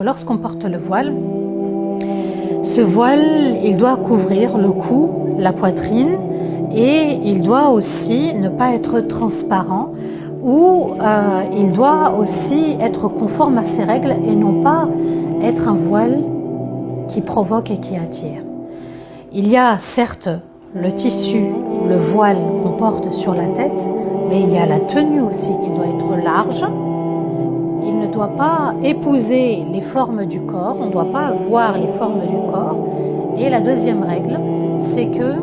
Lorsqu'on porte le voile, ce voile, il doit couvrir le cou, la poitrine, et il doit aussi ne pas être transparent, ou il doit aussi être conforme à ces règles et non pas être un voile qui provoque et qui attire. Il y a certes le tissu, le voile qu'on porte sur la tête, mais il y a la tenue aussi qui doit être large. Il ne doit pas épouser les formes du corps, on ne doit pas voir les formes du corps. Et la deuxième règle, c'est que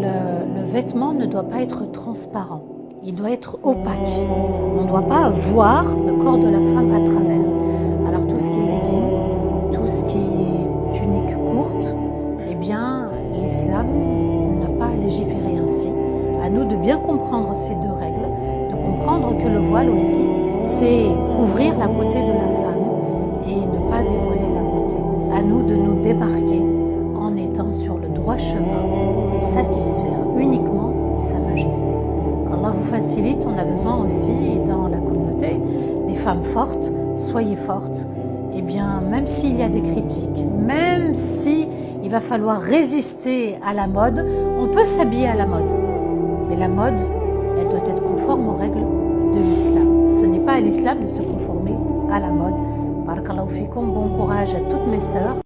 le vêtement ne doit pas être transparent, il doit être opaque. On ne doit pas voir le corps de la femme à travers. Alors tout ce qui est legging, tout ce qui est tunique courte, eh bien l'islam n'a pas légiféré ainsi. À nous de bien comprendre ces deux règles, de comprendre que le voile aussi, c'est couvrir la beauté de la femme et ne pas dévoiler la beauté. À nous de nous démarquer en étant sur le droit chemin et satisfaire uniquement Sa Majesté. Qu'Allah vous facilite, on a besoin aussi dans la communauté des femmes fortes. Soyez fortes. Eh bien, même s'il y a des critiques, même si il va falloir résister à la mode, on peut s'habiller à la mode. Mais la mode, elle doit être conforme aux règles de l'islam. Ce n'est pas à l'islam de se conformer à la mode. Barakallahu fikoum, bon courage à toutes mes sœurs.